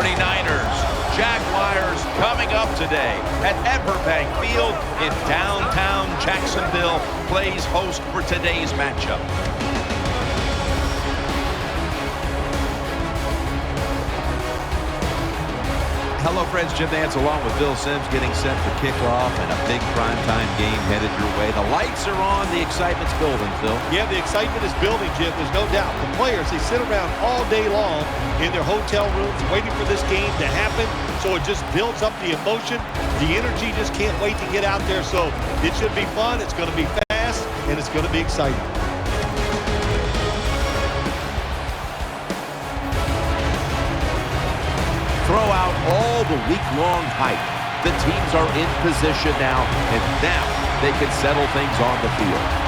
49ers. Jaguars coming up today at Everbank Field in downtown Jacksonville, plays host for today's matchup. Hello, friends. Jim Nance along with Bill Sims getting set for kickoff and a big primetime game headed your way. The lights are on. The excitement's building, Phil. Yeah, the excitement is building, Jim. There's no doubt. The players, they sit around all day long in their hotel rooms waiting for this game to happen. So it just builds up the emotion. The energy just can't wait to get out there. So it should be fun. It's going to be fast, and it's going to be exciting. Throw out all the week-long hype. The teams are in position now, and now they can settle things on the field.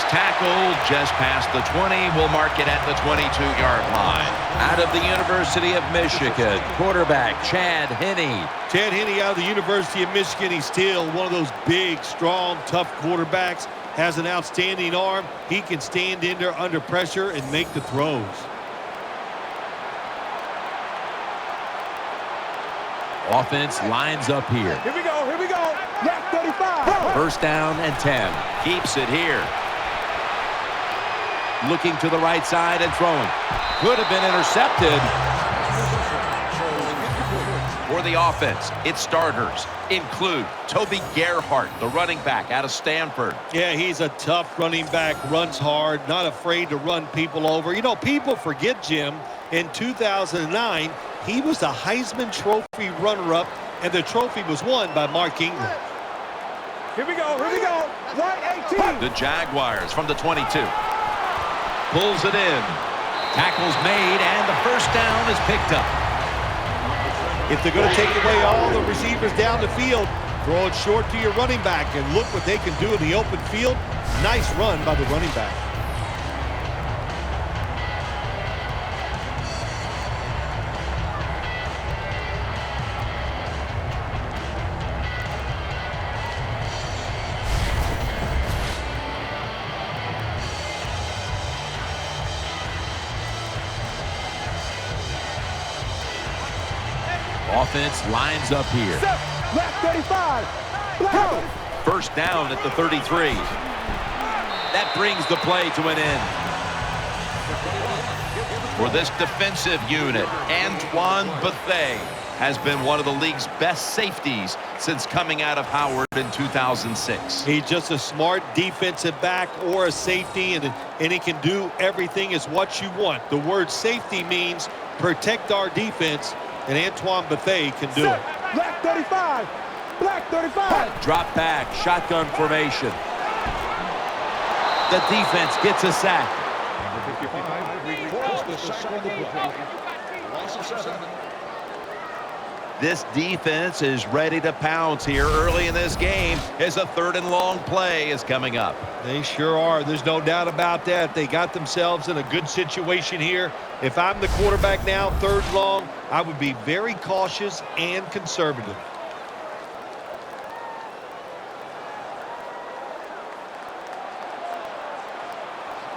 Tackled just past the 20. We'll mark it at the 22-yard line. Out of the University of Michigan, quarterback Chad Henne. Chad Henne out of the University of Michigan. He's still one of those big, strong, tough quarterbacks. Has an outstanding arm. He can stand in there under pressure and make the throws. Offense lines up here. Here we go. Here we go. Left 35. First down and 10. Keeps it here. Looking to the right side and throwing. Could have been intercepted. For the offense, its starters include Toby Gerhart, the running back out of Stanford. Yeah, he's a tough running back, runs hard, not afraid to run people over. You know, people forget, Jim, in 2009, he was the Heisman Trophy runner-up, and the trophy was won by Mark Ingram. Here we go. Here we go. 118. The Jaguars from the 22. Pulls it in. Tackle's made, and the first down is picked up. If they're going to take away all the receivers down the field, throw it short to your running back, and look what they can do in the open field. Nice run by the running back. Offense lines up here. Left 35. First down at the 33. That brings the play to an end. For this defensive unit, Antoine Bethea has been one of the league's best safeties since coming out of Howard in 2006. He's just a smart defensive back or a safety, and he can do everything is what you want. The word safety means protect our defense, and Antoine Bethea can do it. Black 35. Black 35. Drop back, shotgun formation. The defense gets a sack. This defense is ready to pounce here early in this game as a 3rd and long play is coming up. They sure are. There's no doubt about that. They got themselves in a good situation here. If I'm the quarterback now, 3rd and long, I would be very cautious and conservative.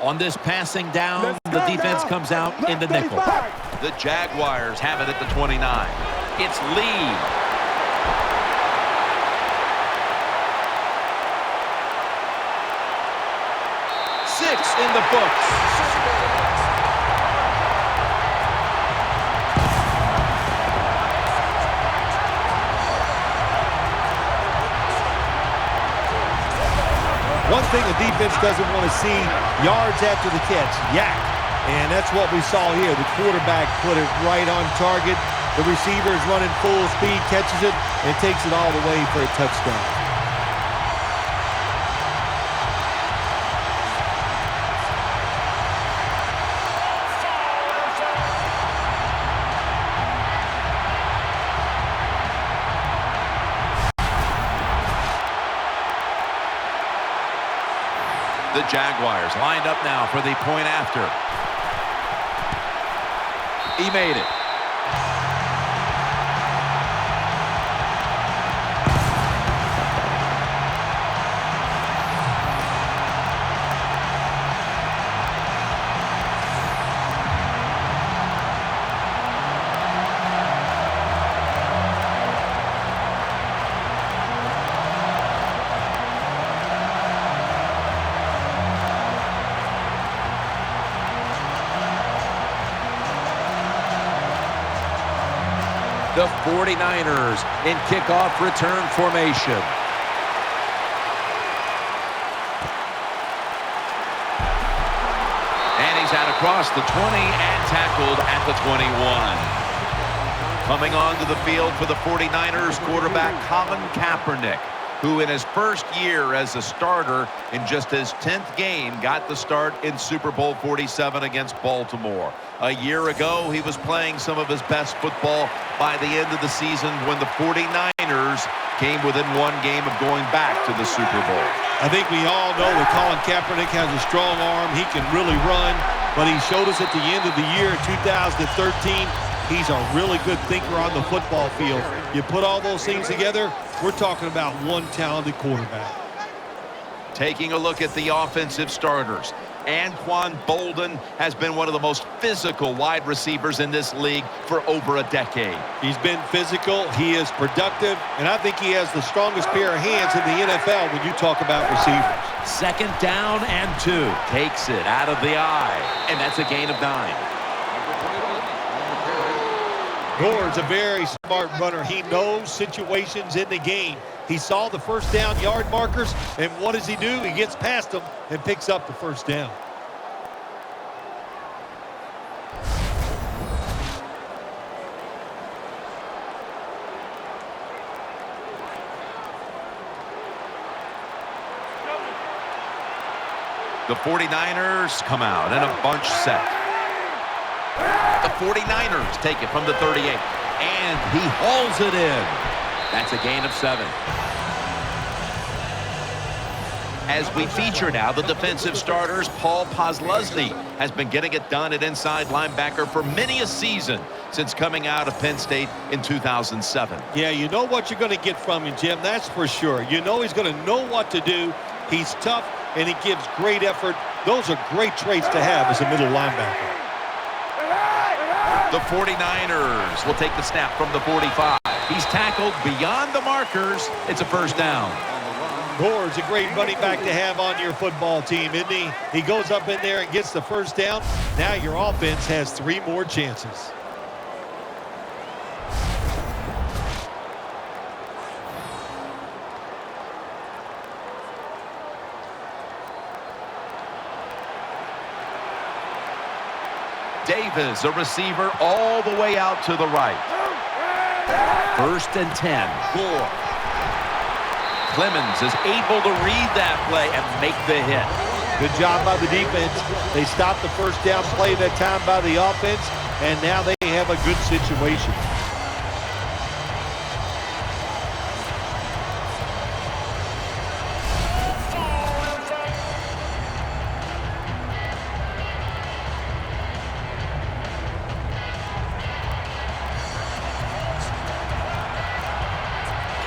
On this passing down, the defense comes out in the nickel. The Jaguars have it at the 29. It's Lee. Six in the books. One thing the defense doesn't want to see, yards after the catch, yak. And that's what we saw here. The quarterback put it right on target. The receiver is running full speed, catches it, and takes it all the way for a touchdown. The Jaguars lined up now for the point after. He made it. The 49ers in kickoff return formation. And he's out across the 20 and tackled at the 21. Coming onto the field for the 49ers, quarterback Colin Kaepernick, who in his first year as a starter in just his 10th game got the start in Super Bowl 47 against Baltimore. A year ago, he was playing some of his best football by the end of the season when the 49ers came within one game of going back to the Super Bowl. I think we all know that Colin Kaepernick has a strong arm. He can really run, but he showed us at the end of the year, 2013, he's a really good thinker on the football field. You put all those things together, we're talking about one talented quarterback. Taking a look at the offensive starters. Anquan Bolden has been one of the most physical wide receivers in this league for over a decade. He's been physical, he is productive, and I think he has the strongest pair of hands in the NFL when you talk about receivers. Second down and 2. Takes it out of the eye, and that's a gain of 9. Gore's a very smart runner. He knows situations in the game. He saw the first down yard markers, and what does he do? He gets past them and picks up the first down. The 49ers come out in a bunch set. The 49ers take it from the 38, and he hauls it in. That's a gain of 7. As we feature now the defensive starters, Paul Posluszny has been getting it done at inside linebacker for many a season since coming out of Penn State in 2007. Yeah, you know what you're going to get from him, Jim, that's for sure. You know he's going to know what to do. He's tough, and he gives great effort. Those are great traits to have as a middle linebacker. The 49ers will take the snap from the 45. He's tackled beyond the markers. It's a first down. Gore's a great running back to have on your football team, isn't he? He goes up in there and gets the first down. Now your offense has 3 more chances. Davis, a receiver all the way out to the right. First and 10. Gore. Clemens is able to read that play and make the hit. Good job by the defense. They stopped the first down play that time by the offense, and now they have a good situation.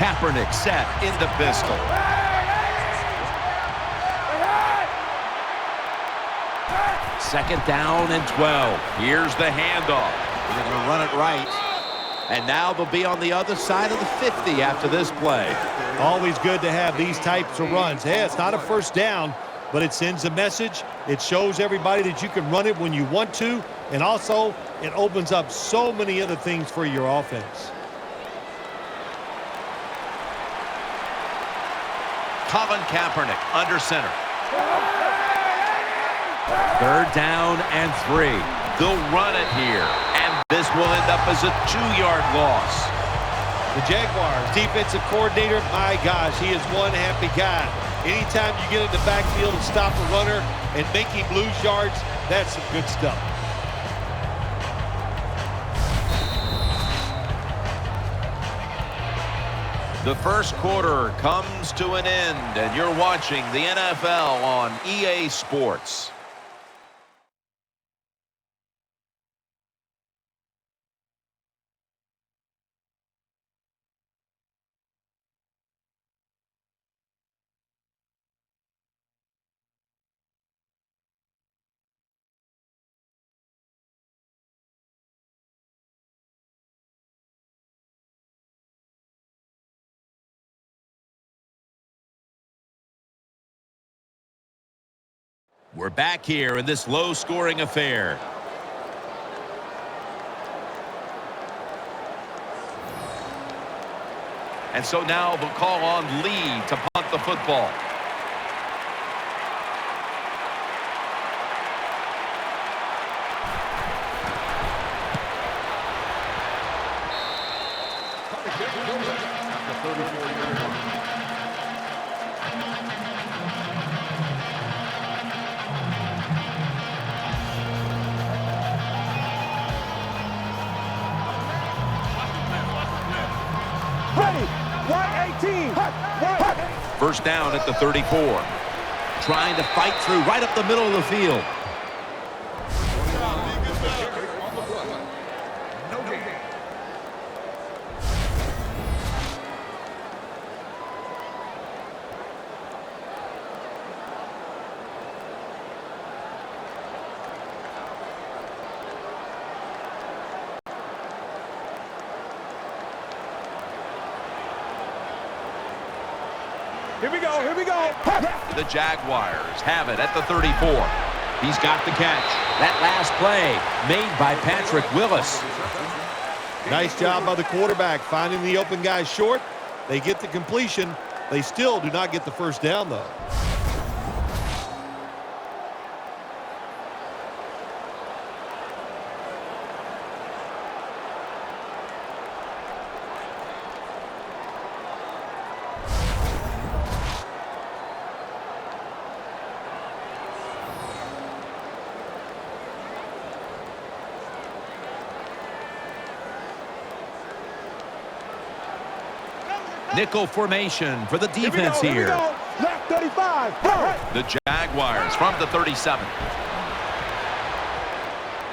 Kaepernick set in the pistol. Second down and 12. Here's the handoff. They're going to run it right. And now they'll be on the other side of the 50 after this play. Always good to have these types of runs. Hey, it's not a first down, but it sends a message. It shows everybody that you can run it when you want to, and also it opens up so many other things for your offense. Colin Kaepernick under center. Third down and 3. They'll run it here, and this will end up as a 2-yard loss. The Jaguars defensive coordinator, my gosh, he is one happy guy. Anytime you get in the backfield and stop a runner and make him lose yards, that's some good stuff. The first quarter comes to an end, and you're watching the NFL on EA Sports. We're back here in this low-scoring affair. And so now the call on Lee to punt the football. First down at the 34. Trying to fight through right up the middle of the field. Here we go, here we go. The Jaguars have it at the 34. He's got the catch. That last play made by Patrick Willis. Nice job by the quarterback finding the open guy short. They get the completion. They still do not get the first down, though. Nickel formation for the defense here. Left 35. The Jaguars from the 37.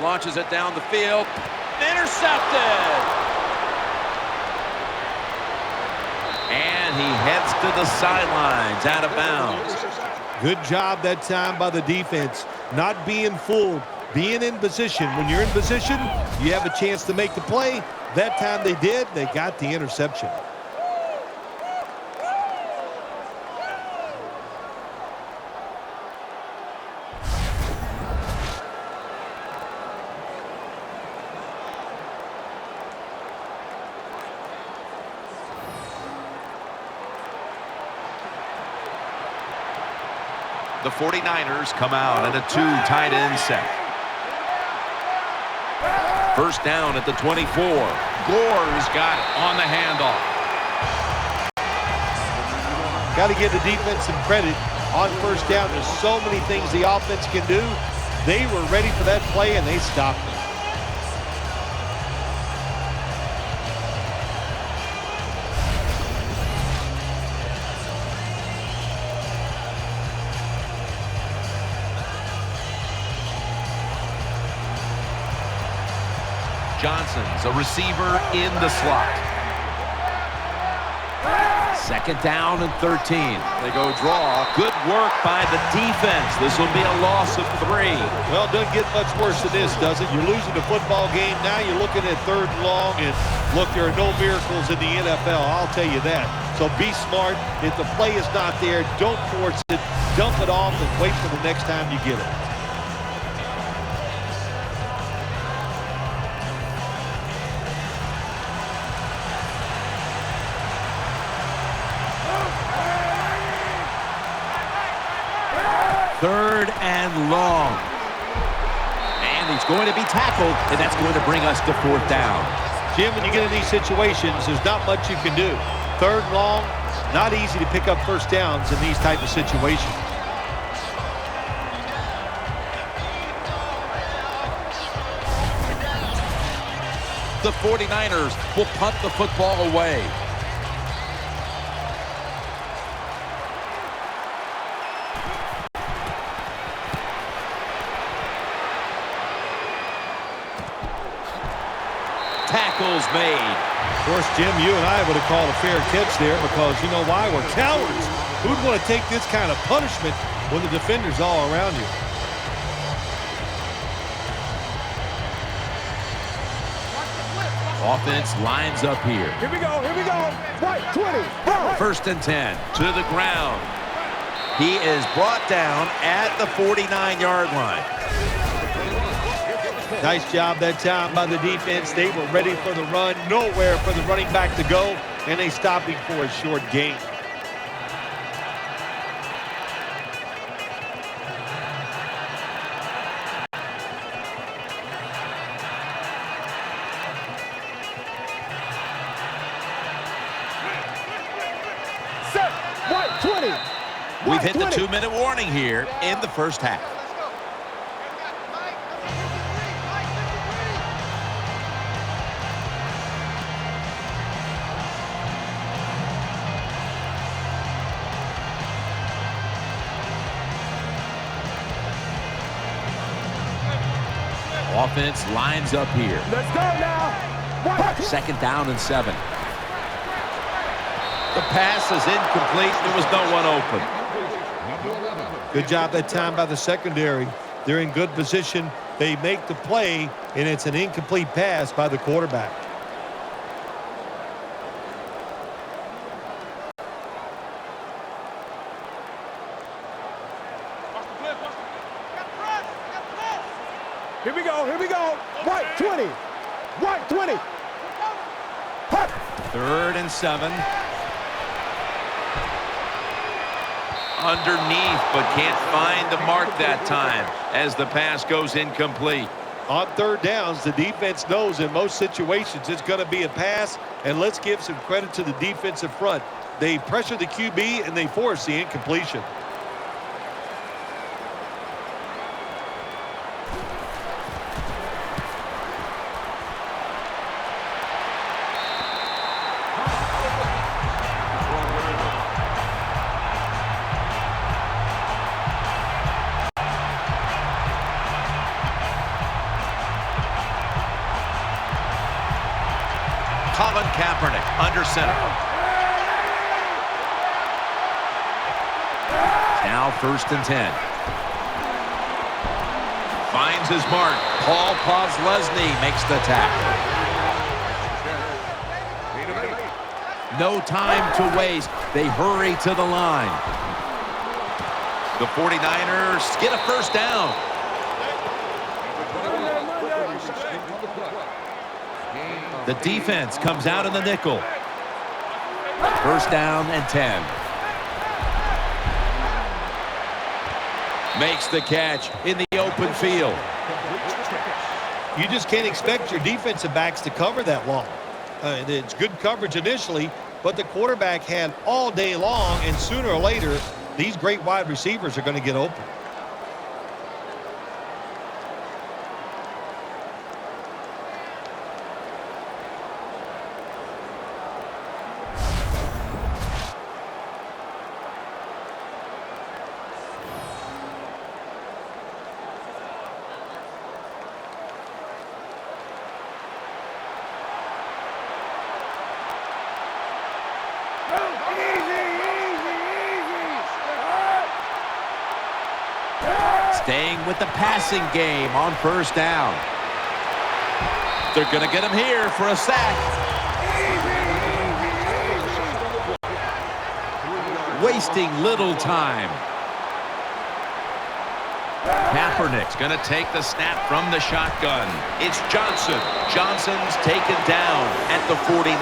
Launches it down the field. Intercepted. And he heads to the sidelines out of bounds. Good job that time by the defense. Not being fooled, being in position. When you're in position, you have a chance to make the play. That time they did. They got the interception. The 49ers come out in a two tight end set. First down at the 24. Gore's got it on the handoff. Got to give the defense some credit on first down. There's so many things the offense can do. They were ready for that play, and they stopped it. Johnson's a receiver in the slot. Second down and 13. They go draw. Good work by the defense. This will be a loss of 3. Well, it doesn't get much worse than this, does it? You're losing the football game. Now you're looking at third and long. And look, there are no miracles in the NFL. I'll tell you that. So be smart. If the play is not there, don't force it. Dump it off and wait for the next time you get it. Third and long. And he's going to be tackled, and that's going to bring us to fourth down. Jim, when you get in these situations, there's not much you can do. Third and long, not easy to pick up first downs in these type of situations. The 49ers will punt the football away. tackle's made. Of course, Jim, you and I would have called a fair catch there because you know why? We're cowards. Who'd want to take this kind of punishment when the defender's all around you? Offense lines up here. Here we go, here we go. Right, 20. Right. 1st and 10 to the ground. He is brought down at the 49-yard line. Nice job that time by the defense. They were ready for the run, nowhere for the running back to go, and they stopped him for a short gain. Set. Right, 20. We've hit the 2-minute warning here in the first half. Offense lines up here. Let's go now. Right. 2nd down and 7. The pass is incomplete. There was no one open. Good job that time by the secondary. They're in good position. They make the play, and it's an incomplete pass by the quarterback. Here we go, here we go. Right, 20. Right, 20. 3rd and 7. Underneath, but can't find the mark that time as the pass goes incomplete. On 3rd downs, the defense knows in most situations it's going to be a pass, and let's give some credit to the defensive front. They pressure the QB, and they force the incompletion. Kaepernick under center. Now 1st and 10. Finds his mark. Paul Posluszny makes the tackle. No time to waste. They hurry to the line. The 49ers get a 1st down. The defense comes out in the nickel. 1st down and 10. Makes the catch in the open field. You just can't expect your defensive backs to cover that long. It's good coverage initially, but the quarterback had all day long, and sooner or later, these great wide receivers are going to get open. Staying with the passing game on 1st down. They're going to get him here for a sack. Wasting little time. Kaepernick's going to take the snap from the shotgun. It's Johnson. Johnson's taken down at the 49.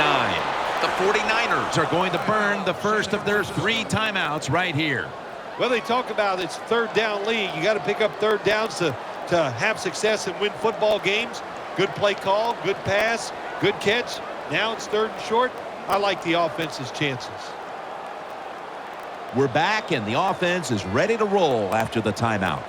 The 49ers are going to burn the first of their 3 timeouts right here. Well, they talk about it's 3rd down league. You got to pick up 3rd downs to have success and win football games. Good play call, good pass, good catch. Now it's 3rd and short. I like the offense's chances. We're back, and the offense is ready to roll after the timeout.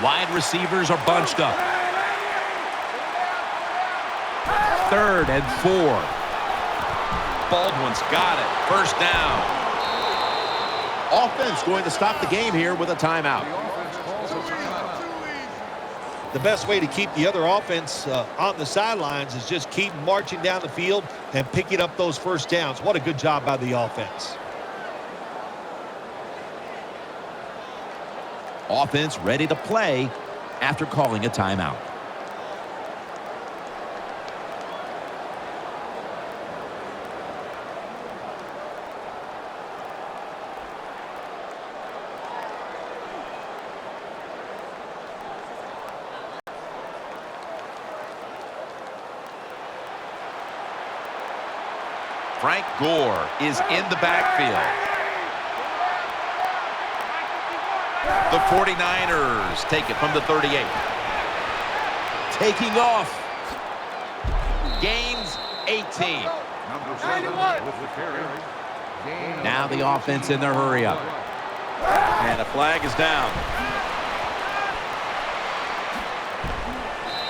Wide receivers are bunched up. 3rd and 4. Baldwin's got it. First down. Offense going to stop the game here with a timeout. The best way to keep the other offense on the sidelines is just keep marching down the field and picking up those first downs. What a good job by the offense. Offense ready to play after calling a timeout. Frank Gore is in the backfield. The 49ers take it from the 38. Taking off. Gains 18. Now the offense in their hurry up. And a flag is down.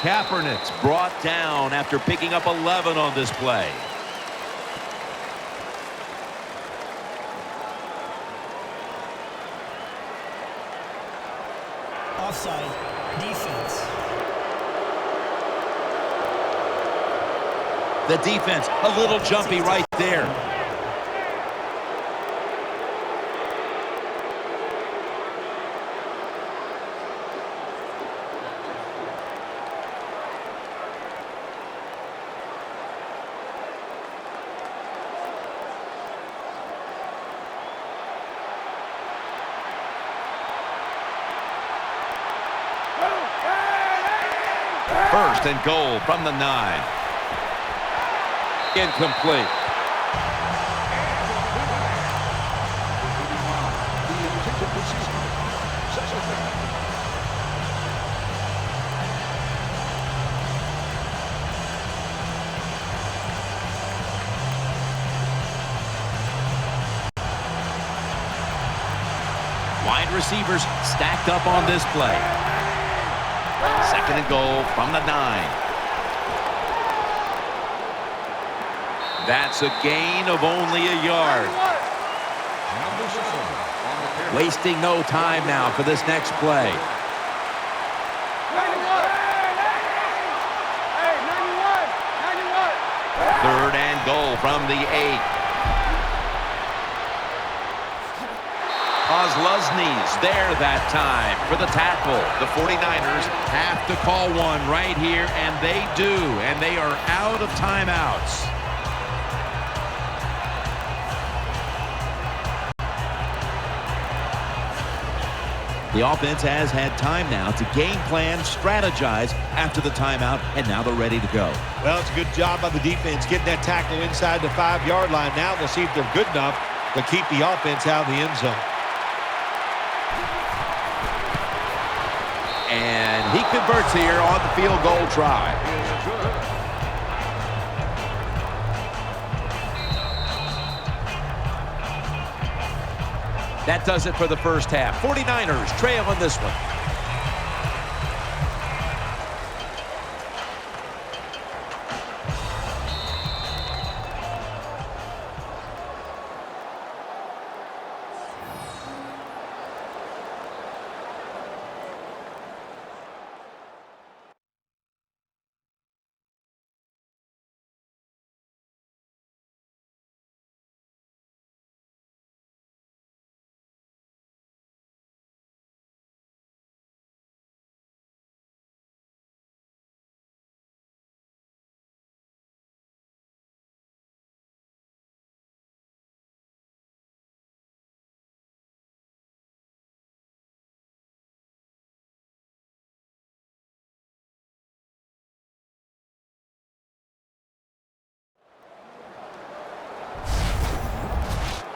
Kaepernick's brought down after picking up 11 on this play. Offside. Defense. The defense a little jumpy right there. First and goal from the 9. Incomplete. Wide receivers stacked up on this play. Second and goal from the 9. That's a gain of only a yard. Wasting no time now for this next play. Third and goal from the 8. Kozlowski's there that time for the tackle. The 49ers have to call one right here, and they do, and they are out of timeouts. The offense has had time now to game plan, strategize after the timeout, and now they're ready to go. Well, it's a good job by the defense getting that tackle inside the 5-yard line. Now we'll see if they're good enough to keep the offense out of the end zone. And he converts here on the field goal try. That does it for the first half. 49ers trail in this one.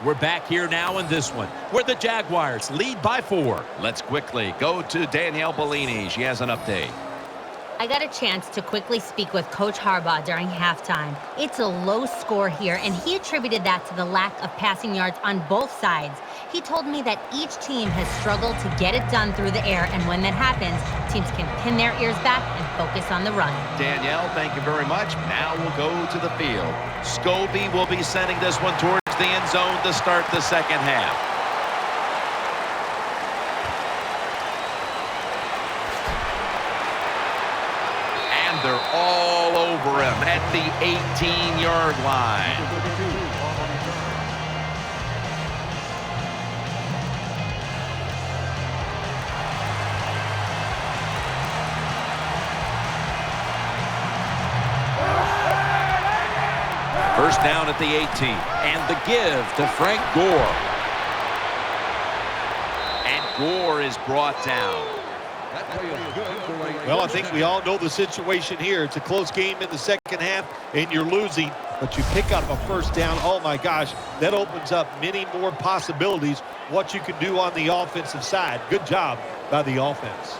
We're back here now in this one, where the Jaguars lead by 4. Let's quickly go to Danielle Bellini. She has an update. I got a chance to quickly speak with Coach Harbaugh during halftime. It's a low score here, and he attributed that to the lack of passing yards on both sides. He told me that each team has struggled to get it done through the air, and when that happens, teams can pin their ears back and focus on the run. Danielle, thank you very much. Now we'll go to the field. Scobie will be sending this one towards the end zone to start the second half. They're all over him at the 18-yard line. First down at the 18. And the give to Frank Gore. And Gore is brought down. Well, I think we all know the situation here. It's a close game in the second half, and you're losing, but you pick up a first down. Oh, my gosh, that opens up many more possibilities, what you can do on the offensive side. Good job by the offense.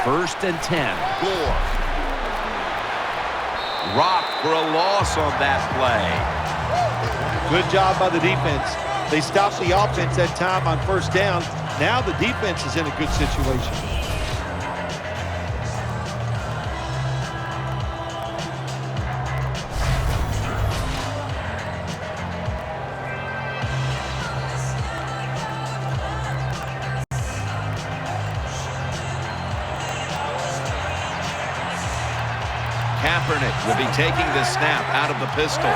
First and 10. Gore. Rock for a loss on that play. Good job by the defense. They stopped the offense that time on first down. Now the defense is in a good situation. Kaepernick will be taking the snap out of the pistol.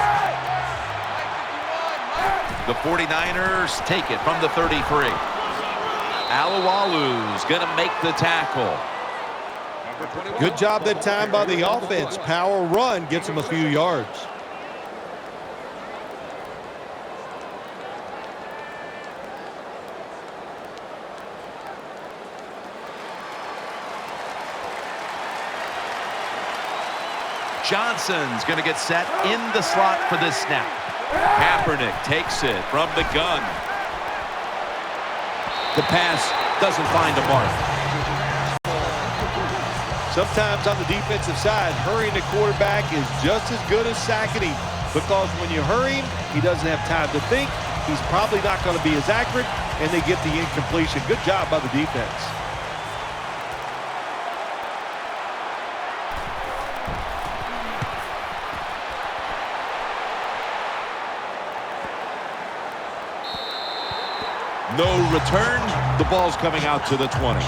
The 49ers take it from the 33. Alualu's going to make the tackle. Good job that time by the offense. Power run gets them a few yards. Johnson's going to get set in the slot for this snap. Kaepernick takes it from the gun. The pass doesn't find a mark. Sometimes on the defensive side, hurrying the quarterback is just as good as sacking him, because when you hurry him, he doesn't have time to think. He's probably not going to be as accurate, and they get the incompletion. Good job by the defense. No return. The ball's coming out to the 20.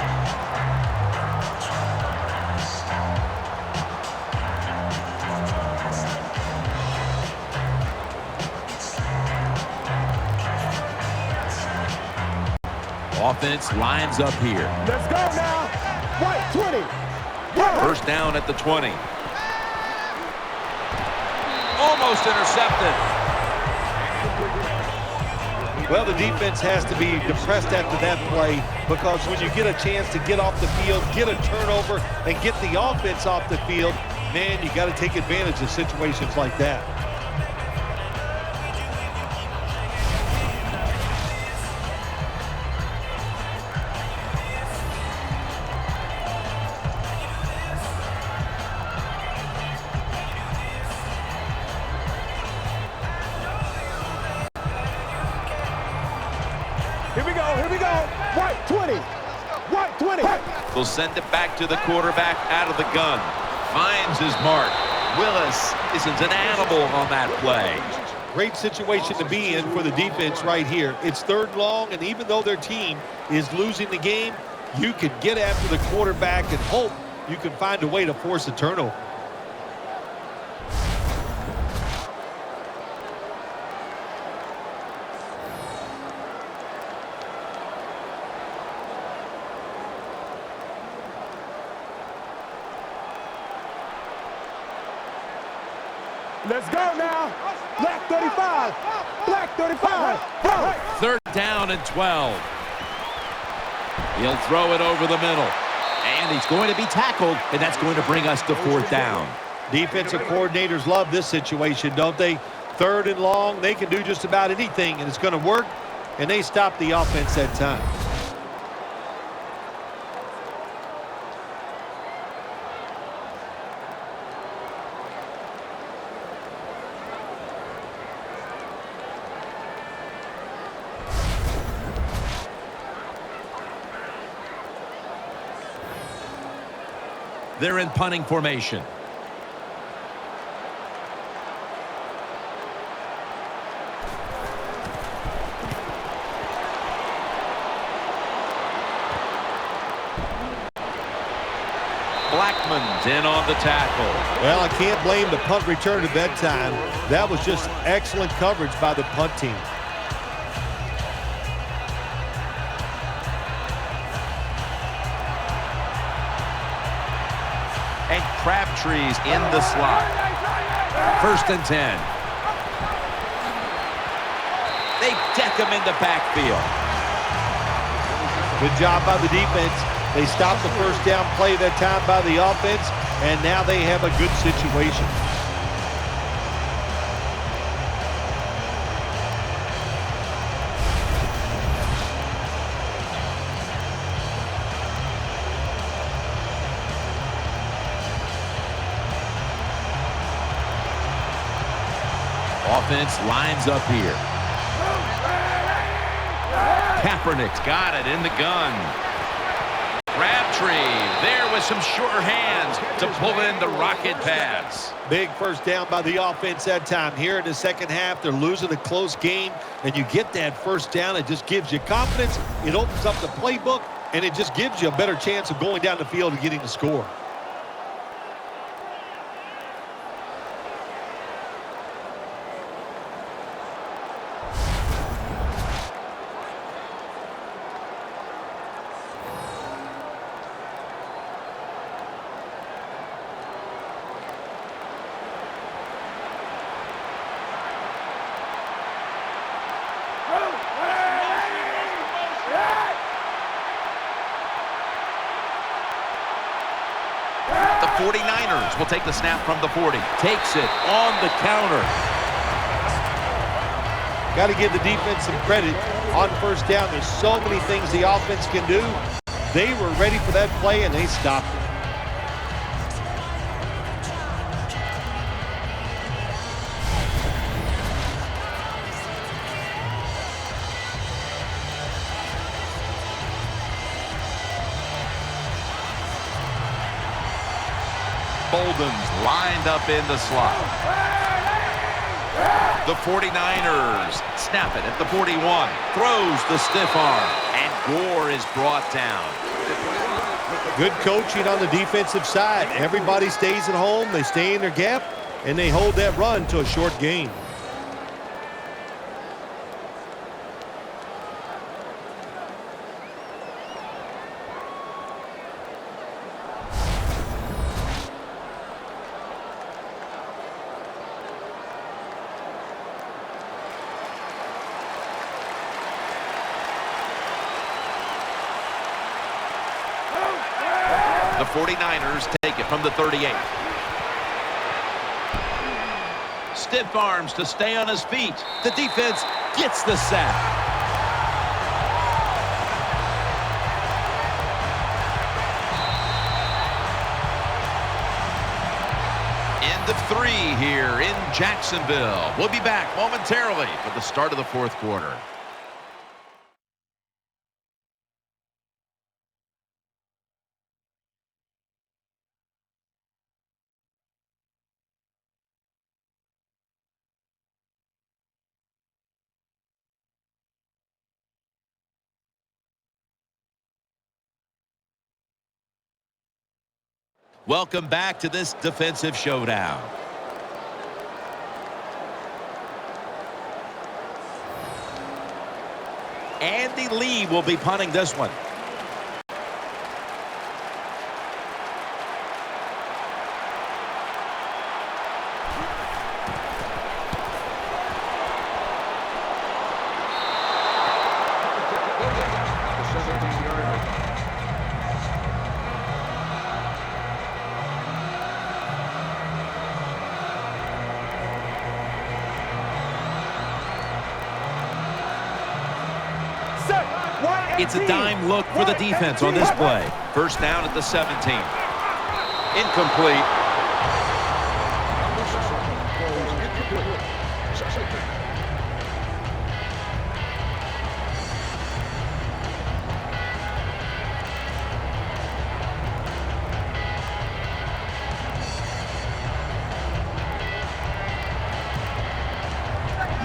Offense lines up here. Let's go now. Right, 20. First down at the 20. Almost intercepted. Well, the defense has to be depressed after that play, because when you get a chance to get off the field, get a turnover, and get the offense off the field, man, you got to take advantage of situations like that. Here we go. Right, 20. Right, 20. They'll send it back to the quarterback out of the gun. Finds his mark. Willis isn't an animal on that play. Great situation to be in for the defense right here. It's third and long, and even though their team is losing the game, you can get after the quarterback and hope you can find a way to force a turnover. Let's go now. Black 35. Black 35. Third down and 12. He'll throw it over the middle. And he's going to be tackled, and that's going to bring us to 4th down. Defensive coordinators love this situation, don't they? 3rd and long, they can do just about anything, and it's going to work, and they stop the offense that time. They're in punting formation. Blackman's in on the tackle. Well, I can't blame the punt return at that time. That was just excellent coverage by the punt team. And Crabtree's in the slot. 1st and 10. They deck him in the backfield. Good job by the defense. They stopped the 1st down play that time by the offense, and now they have a good situation. Offense lines up here. Kaepernick's got it in the gun. Crabtree there with some shorter hands to pull in the rocket pass. Big 1st down by the offense that time. Here in the 2nd half, they're losing a close game, and you get that 1st down. It just gives you confidence. It opens up the playbook, and it just gives you a better chance of going down the field and getting the score. The 49ers will take the snap from the 40. Takes it on the counter. Got to give the defense some credit on 1st down. There's so many things the offense can do. They were ready for that play, and they stopped it. Bolden's lined up in the slot. The 49ers snap it at the 41. Throws the stiff arm. And Gore is brought down. Good coaching on the defensive side. Everybody stays at home. They stay in their gap, and they hold that run to a short gain. The 49ers take it from the 38. Stiff arms to stay on his feet. The defense gets the sack. End of 3 here in Jacksonville. We'll be back momentarily for the start of the 4th quarter. Welcome back to this defensive showdown. Andy Lee will be punting this one. It's a dime look for the defense on this play. First down at the 17. Incomplete.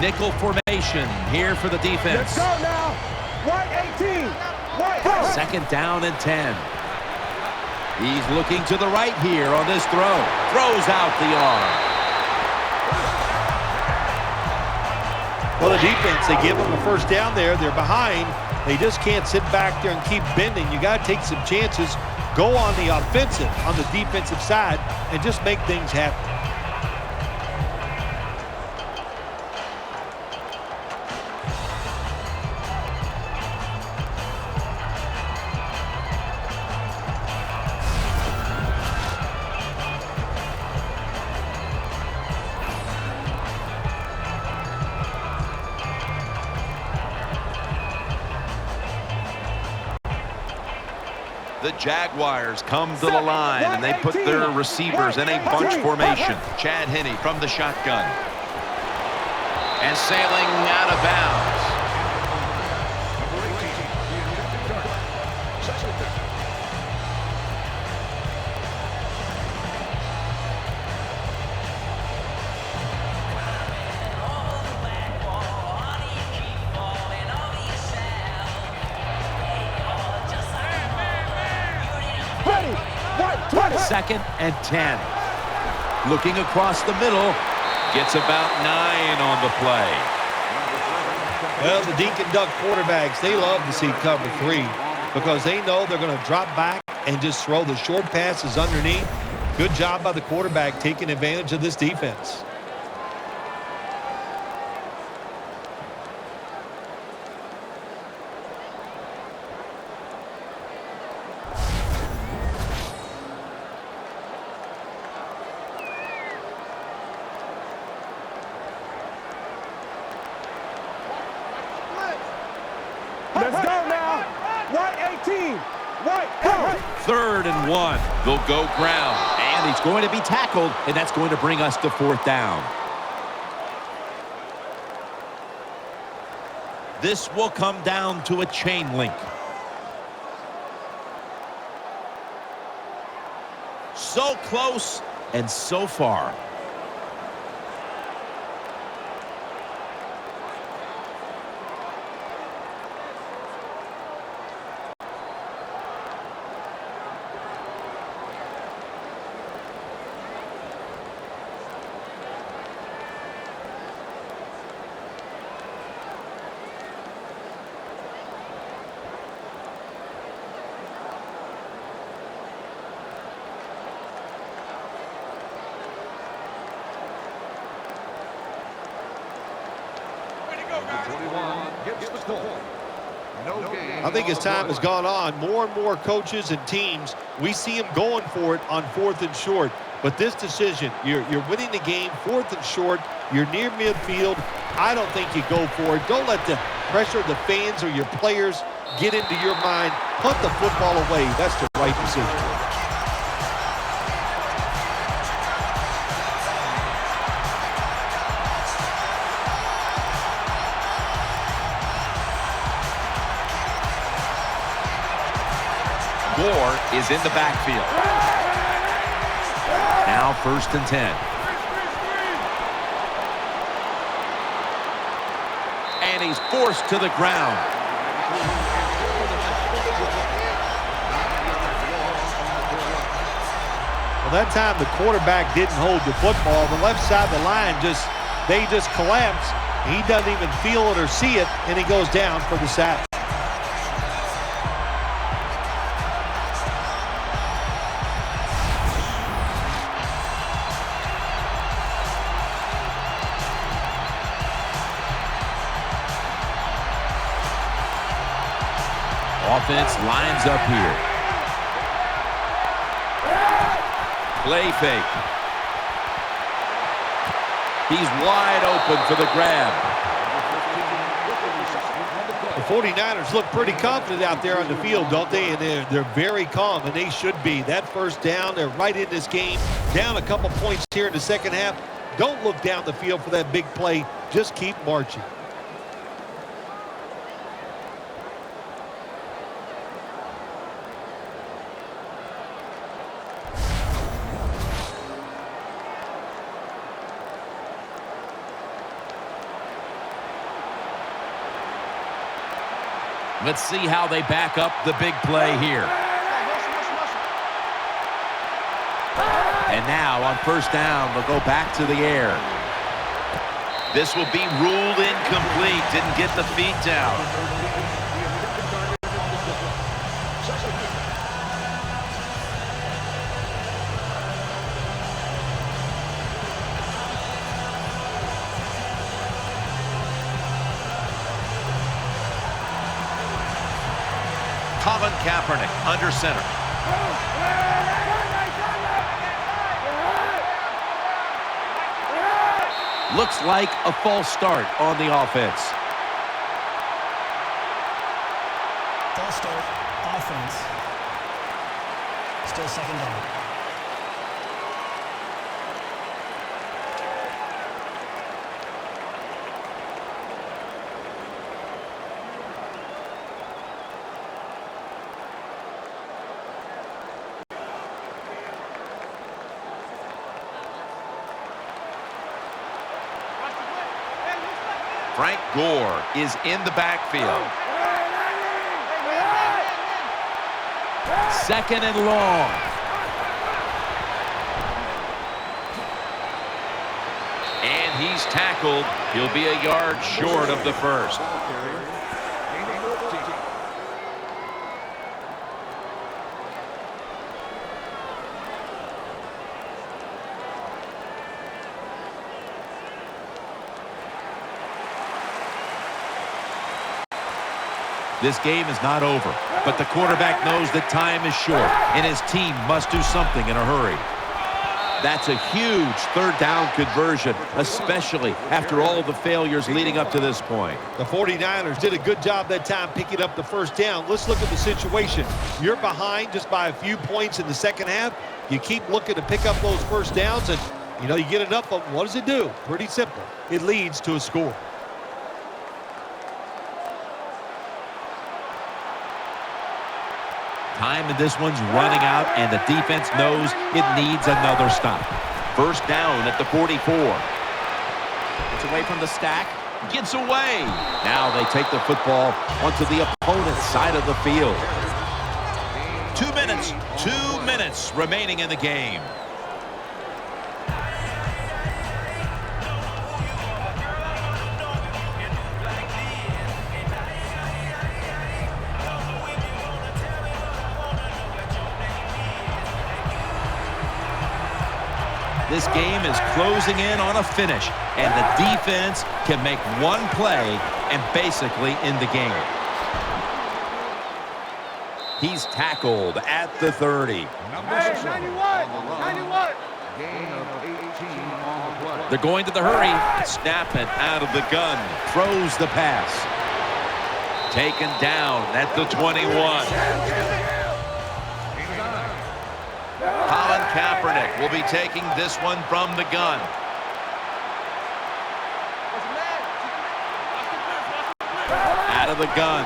Nickel formation here for the defense. Let's go now. White 18. White. Second down and 10. He's looking to the right here on this throw. Throws out the arm. Well, the defense, they give them a first down there. They're behind. They just can't sit back there and keep bending. You got to take some chances. Go on the offensive, on the defensive side, and just make things happen. The Jaguars come to the line, and they put their receivers in a bunch formation. Chad Henne from the shotgun. And sailing out of bounds. Second and 10. Looking across the middle. Gets about 9 on the play. Well, the Dink and Duck quarterbacks, they love to see cover 3 because they know they're going to drop back and just throw the short passes underneath. Good job by the quarterback taking advantage of this defense. Let's go now. White 18. White. Third and 1. They'll go ground. And he's going to be tackled, and that's going to bring us to fourth down. This will come down to a chain link. So close and so far. I think as time has gone on, more and more coaches and teams, we see them going for it on 4th and short. But this decision, you're winning the game, 4th and short, you're near midfield. I don't think you go for it. Don't let the pressure of the fans or your players get into your mind. Punt the football away. That's the right decision. Moore is in the backfield. Now 1st and 10. And he's forced to the ground. Well, that time the quarterback didn't hold the football. The left side of the line they just collapse. He doesn't even feel it or see it, and he goes down for the sack. Offense lines up here. Play fake. He's wide open for the grab. The 49ers look pretty confident out there on the field, don't they? And they're very calm, and they should be. That first down, they're right in this game. Down a couple points here in the second half. Don't look down the field for that big play. Just keep marching. Let's see how they back up the big play here. And now on first down, they'll go back to the air. This will be ruled incomplete. Didn't get the feet down. Colin Kaepernick under center. Looks like a false start on the offense. False start, offense. Still second down. Frank Gore is in the backfield. Second and long. And he's tackled. He'll be a yard short of the first. This game is not over, but the quarterback knows that time is short, and his team must do something in a hurry. That's a huge third down conversion, especially after all the failures leading up to this point. The 49ers did a good job that time picking up the first down. Let's look at the situation. You're behind just by a few points in the second half. You keep looking to pick up those first downs, and, you get enough of them. What does it do? Pretty simple. It leads to a score. Time in this one's running out, and the defense knows it needs another stop. First down at the 44. Gets away from the stack. Gets away. Now they take the football onto the opponent's side of the field. 2 minutes remaining in the game. This game is closing in on a finish, and the defense can make one play and basically end the game. He's tackled at the 30. Hey, 91. They're going to the hurry. Snap it out of the gun. Throws the pass. Taken down at the 21. Colin Kaepernick will be taking this one from the gun. Out of the gun.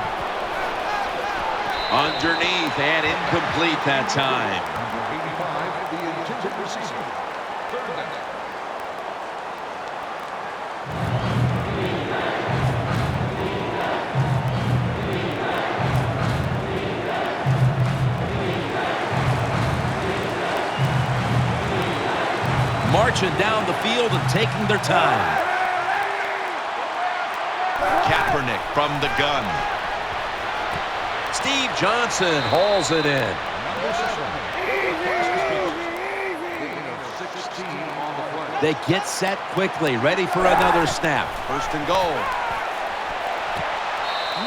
Underneath and incomplete that time. Marching down the field and taking their time. Kaepernick from the gun. Steve Johnson hauls it in. They get set quickly, ready for another snap. First and goal.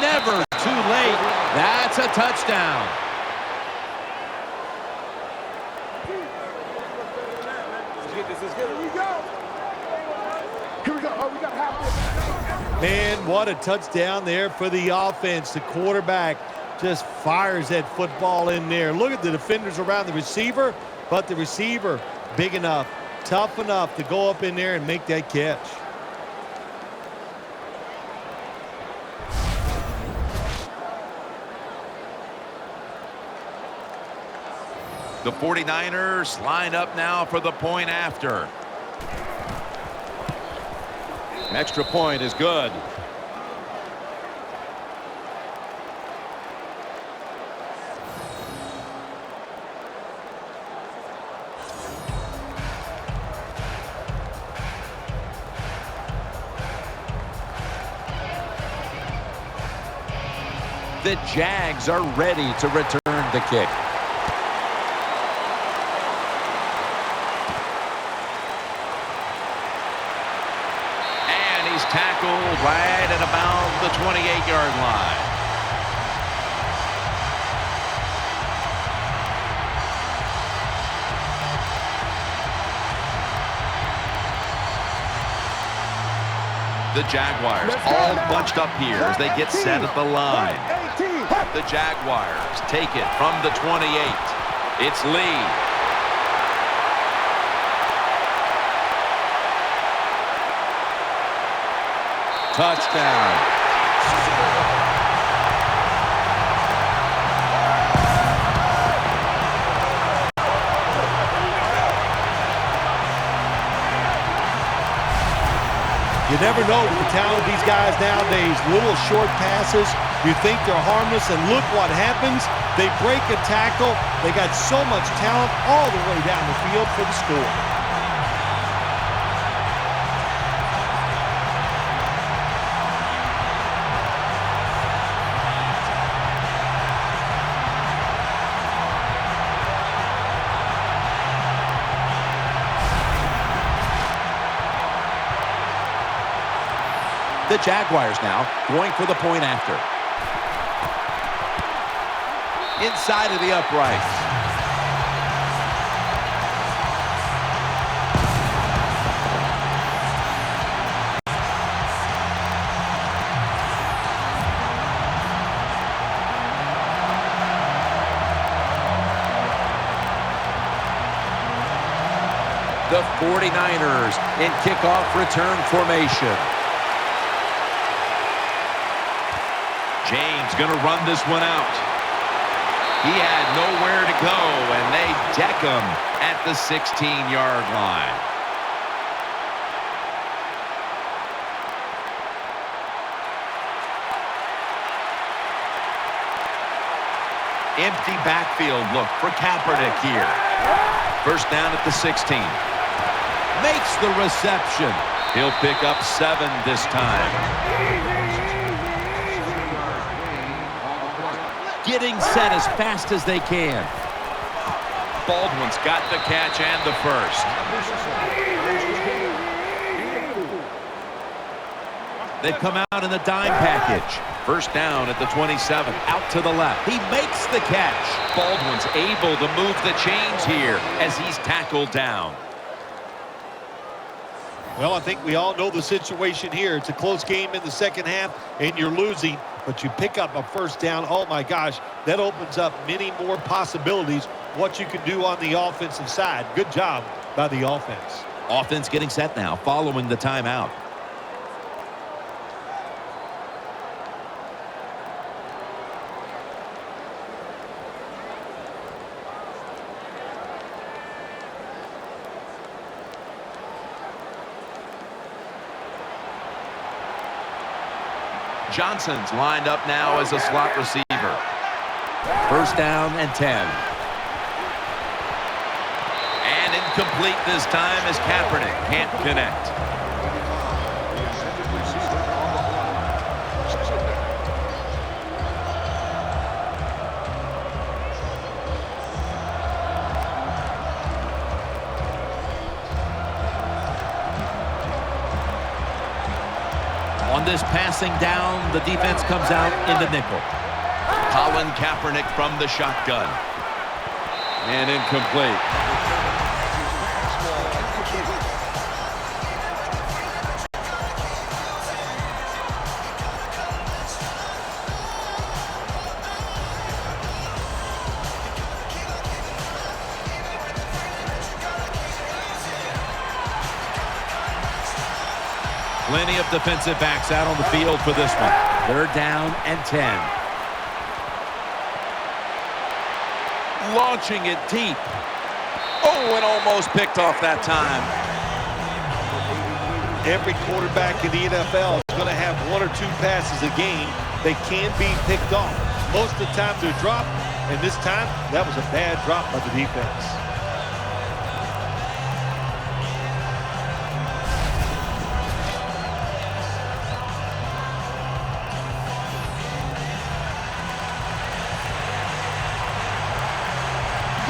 Never too late. That's a touchdown. Here we go. Oh, we got half. Man, what a touchdown there for the offense. The quarterback just fires that football in there. Look at the defenders around the receiver, but the receiver big enough, tough enough to go up in there and make that catch. The 49ers line up now for the point after. Extra point is good. The Jags are ready to return the kick. And he's tackled right at about the 28-yard line. The Jaguars all bunched up here as they get set at the line. The Jaguars take it from the 28. It's Lee. Touchdown. You never know with the talent of these guys nowadays. Little short passes, you think they're harmless, and look what happens. They break a tackle. They got so much talent all the way down the field for the score. The Jaguars now going for the point after. Inside of the uprights. The 49ers in kickoff return formation. James going to run this one out. He had nowhere to go, and they deck him at the 16-yard line. Empty backfield look for Kaepernick here. First down at the 16. Makes the reception. He'll pick up 7 this time. Getting set as fast as they can. Baldwin's got the catch and the first. They've come out in the dime package. First down at the 27. Out to the left. He makes the catch. Baldwin's able to move the chains here as he's tackled down. Well, I think we all know the situation here. It's a close game in the second half, and you're losing, but you pick up a first down. Oh, my gosh, that opens up many more possibilities what you can do on the offensive side. Good job by the offense. Offense getting set now following the timeout. Johnson's lined up now as a slot receiver. First down and 10. And incomplete this time as Kaepernick can't connect. On this passing down, the defense comes out in the nickel. Colin Kaepernick from the shotgun. And incomplete. Plenty of defensive backs out on the field for this one. They're down and 10. Launching it deep. Oh, and almost picked off that time. Every quarterback in the NFL is going to have 1 or 2 passes a game that can be picked off. Most of the time they're dropped, and this time that was a bad drop by the defense.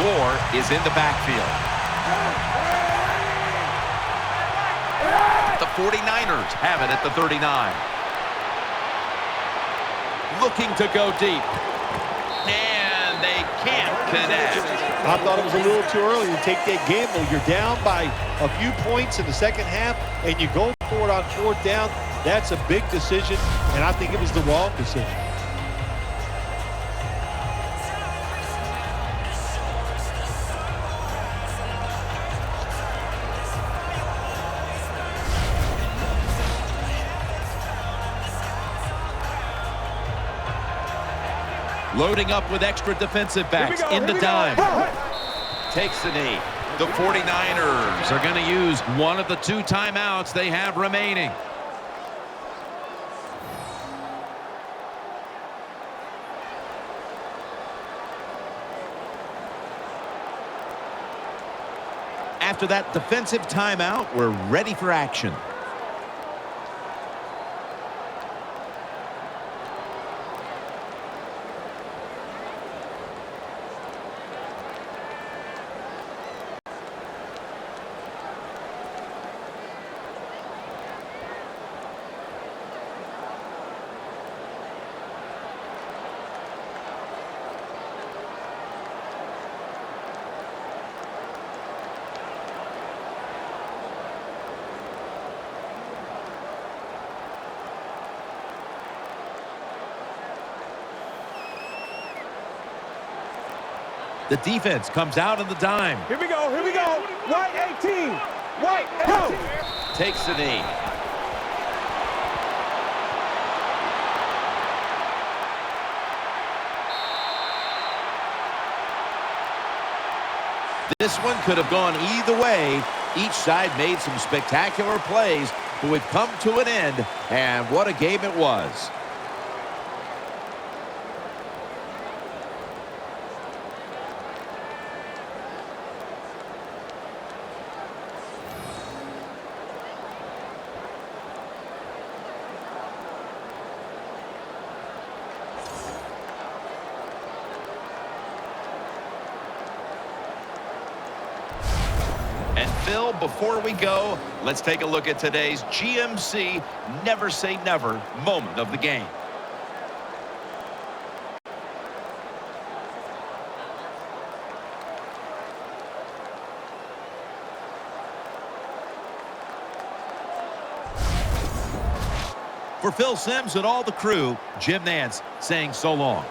Gore is in the backfield. The 49ers have it at the 39. Looking to go deep. And they can't connect. I thought it was a little too early to take that gamble. You're down by a few points in the second half, and you go for it on 4th down. That's a big decision, and I think it was the wrong decision. Loading up with extra defensive backs in the dime. Takes the knee. The 49ers are going to use one of the 2 timeouts they have remaining. After that defensive timeout, we're ready for action. The defense comes out in the dime. Here we go, here we go. White 18. White 18. Takes the knee. This one could have gone either way. Each side made some spectacular plays, but we've come to an end, and what a game it was. And Phil, before we go, let's take a look at today's GMC Never Say Never moment of the game. For Phil Simms and all the crew, Jim Nantz saying so long.